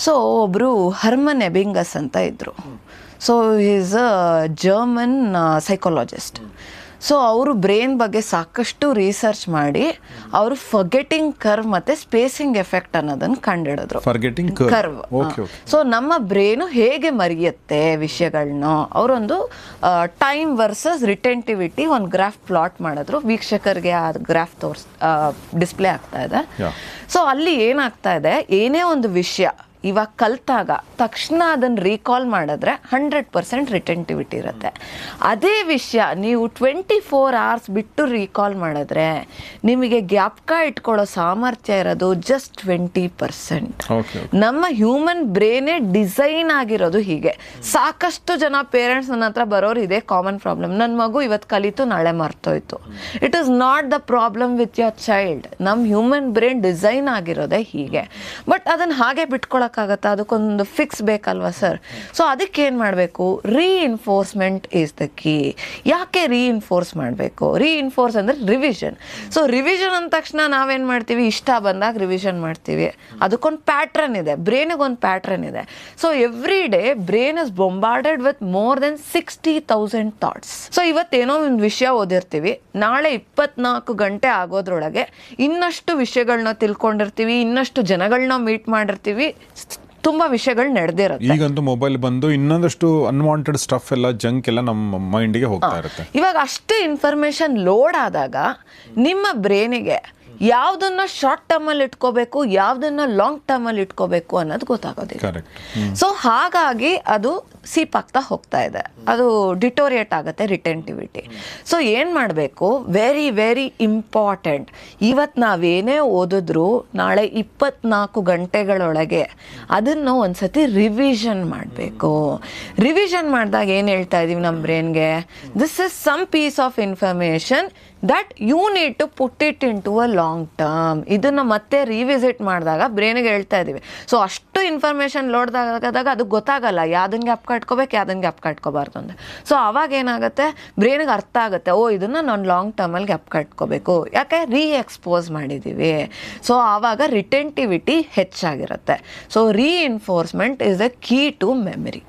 So ಒಬ್ಬರು ಹರ್ಮನ್ ಎಬಿಂಗಸ್ ಅಂತ ಇದ್ದರು. So is a German psychologist. So ಅವರು ಬ್ರೈನ್ ಬಗ್ಗೆ ಸಾಕಷ್ಟು ರಿಸರ್ಚ್ ಮಾಡಿ ಅವರು ಫರ್ಗೆಟಿಂಗ್ ಕರ್ವ್ ಮತ್ತು ಸ್ಪೇಸಿಂಗ್ ಎಫೆಕ್ಟ್ ಅನ್ನೋದನ್ನು ಕಂಡುಹಿಡಿದ್ರು. ಕರ್ವ್. ಸೊ ನಮ್ಮ ಬ್ರೈನು ಹೇಗೆ ಮರೆಯುತ್ತೆ ವಿಷಯಗಳನ್ನ, ಅವರೊಂದು ಟೈಮ್ ವರ್ಸಸ್ ರಿಟೆಂಟಿವಿಟಿ ಒಂದು ಗ್ರಾಫ್ ಪ್ಲಾಟ್ ಮಾಡಿದ್ರು. ವೀಕ್ಷಕರಿಗೆ ಆ ಗ್ರಾಫ್ ಡಿಸ್ಪ್ಲೇ ಆಗ್ತಾ ಇದೆ. ಸೊ ಅಲ್ಲಿ ಏನಾಗ್ತಾ ಇದೆ, ಏನೇ ಒಂದು ವಿಷಯ ಇವಾಗ ಕಲ್ತಾಗ ತಕ್ಷಣ ಅದನ್ನು ರೀಕಾಲ್ ಮಾಡಿದ್ರೆ 100% ರಿಟೆಂಟಿವಿಟಿ ಇರುತ್ತೆ. ಅದೇ ವಿಷಯ ನೀವು 24 hours ಬಿಟ್ಟು ರೀಕಾಲ್ ಮಾಡಿದ್ರೆ ನಿಮಗೆ ಜ್ಞಾಪಕ ಇಟ್ಕೊಳ್ಳೋ ಸಾಮರ್ಥ್ಯ ಇರೋದು ಜಸ್ಟ್ 20%. ನಮ್ಮ ಹ್ಯೂಮನ್ ಬ್ರೈನೇ ಡಿಸೈನ್ ಆಗಿರೋದು ಹೀಗೆ. ಸಾಕಷ್ಟು ಜನ ಪೇರೆಂಟ್ಸ್ ನನ್ನ ಹತ್ರ ಬರೋರು ಇದೇ ಕಾಮನ್ ಪ್ರಾಬ್ಲಮ್, ನನ್ನ ಮಗು ಇವತ್ತು ಕಲಿತು ನಾಳೆ ಮರ್ತೋಯ್ತು. It is not the problem with your child. ನಮ್ಮ ಹ್ಯೂಮನ್ ಬ್ರೈನ್ ಡಿಸೈನ್ ಆಗಿರೋದೇ ಹೀಗೆ. ಬಟ್ ಅದನ್ನು ಹಾಗೆ ಬಿಟ್ಕೊಳಕ್ಕೆ ಆಗುತ್ತಾ? ಅದಕ್ಕೊಂದು ಫಿಕ್ಸ್ ಬೇಕಲ್ವಾ ಸರ್? ಸೊ ಅದಕ್ಕೇನು ಮಾಡಬೇಕು? Reinforcement is the key. ಯಾಕೆ ರೀಇನ್ಫೋರ್ಸ್ ಮಾಡಬೇಕು? ರೀಇನ್ಫೋರ್ಸ್ ಅಂದರೆ ರಿವಿಷನ್. ಸೊ ರಿವಿಷನ್ ಅಂದ ತಕ್ಷಣ ನಾವೇನು ಮಾಡ್ತೀವಿ, ಇಷ್ಟ ಬಂದಾಗ ರಿವಿಷನ್ ಮಾಡ್ತೀವಿ. ಅದಕ್ಕೊಂದು ಪ್ಯಾಟ್ರನ್ ಇದೆ, ಬ್ರೈನಿಗೊಂದು ಪ್ಯಾಟ್ರನ್ ಇದೆ. So every day brain is bombarded with more than 60,000 thoughts. So ಇವತ್ತೇನೋ ಒಂದು ವಿಷಯ ಓದಿರ್ತೀವಿ, ನಾಳೆ 24 ಗಂಟೆ ಆಗೋದ್ರೊಳಗೆ ಇನ್ನಷ್ಟು ವಿಷಯಗಳನ್ನ ತಿಳ್ಕೊಂಡಿರ್ತೀವಿ, ಇನ್ನಷ್ಟು ಜನಗಳನ್ನ ಮೀಟ್ ಮಾಡಿರ್ತೀವಿ, ತುಂಬಾ ವಿಷಯಗಳು ನಡೆದಿರುತ್ತೆ. ಈಗಂತೂ ಮೊಬೈಲ್ ಬಂದು ಇನ್ನೊಂದಷ್ಟು ಅನ್ವಾಂಟೆಡ್ ಸ್ಟಫ್ ಎಲ್ಲ ಜಂಕ್ ಎಲ್ಲ ನಮ್ಮ ಮೈಂಡಿಗೆ ಹೋಗ್ತಾ ಇರುತ್ತೆ. ಇವಾಗ ಅಷ್ಟು ಇನ್ಫಾರ್ಮೇಶನ್ ಲೋಡ್ ಆದಾಗ ನಿಮ್ಮ ಬ್ರೈನಿಗೆ ಯಾವುದನ್ನ ಶಾರ್ಟ್ ಟರ್ಮಲ್ಲಿ ಇಟ್ಕೋಬೇಕು, ಯಾವುದನ್ನ ಲಾಂಗ್ ಟರ್ಮಲ್ಲಿ ಇಟ್ಕೋಬೇಕು ಅನ್ನೋದು ಗೊತ್ತಾಗೋದಿಲ್ಲ. ಸೊ ಹಾಗಾಗಿ ಅದು ಸೀಪಾಗ್ತಾ ಹೋಗ್ತಾ ಇದೆ, ಅದು ಡಿಟೋರಿಯೇಟ್ ಆಗುತ್ತೆ ರಿಟೆಂಟಿವಿಟಿ. ಸೊ ಏನು ಮಾಡಬೇಕು? Very very important. ಇವತ್ತು ನಾವೇನೇ ಓದಿದ್ರು ನಾಳೆ 24 ಗಂಟೆಗಳೊಳಗೆ ಅದನ್ನು ಒಂದ್ಸತಿ ರಿವಿಷನ್ ಮಾಡಬೇಕು. ರಿವಿಷನ್ ಮಾಡಿದಾಗ ಏನು ಹೇಳ್ತಾ ಇದ್ದೀವಿ ನಮ್ಮ ಬ್ರೈನ್ಗೆ? This is some piece of information that you need to put it into a long term. ಇದನ್ನು ಮತ್ತೆ ರಿವಿಸಿಟ್ ಮಾಡಿದಾಗ ಬ್ರೈನಿಗೆ ಹೇಳ್ತಾ ಇದ್ದೀವಿ. ಸೊ ಅಷ್ಟು ಇನ್ಫಾರ್ಮೇಷನ್ ಲೋಡ್ದಾಗದಾಗ ಅದು ಗೊತ್ತಾಗಲ್ಲ ಯಾವ್ದನ್ಗೆ ಅಪ್ಕ ಇಟ್ಕೋಬೇಕು, ಯಾವ್ದನ್ಗೆ ಅಪ್ಕ ಇಟ್ಕೋಬಾರ್ದು ಅಂತ. ಸೊ ಅವಾಗ ಏನಾಗುತ್ತೆ, ಬ್ರೈನಿಗೆ ಅರ್ಥ ಆಗುತ್ತೆ, ಓ ಇದನ್ನು ನಾನು ಲಾಂಗ್ ಟರ್ಮಲ್ಲಿ ಅಪ್ಕ ಇಟ್ಕೋಬೇಕು, ಯಾಕೆ ರೀಎಕ್ಸ್ಪೋಸ್ ಮಾಡಿದ್ದೀವಿ. ಸೊ ಆವಾಗ ರಿಟೆಂಟಿವಿಟಿ ಹೆಚ್ಚಾಗಿರುತ್ತೆ. So reinforcement is the key to memory.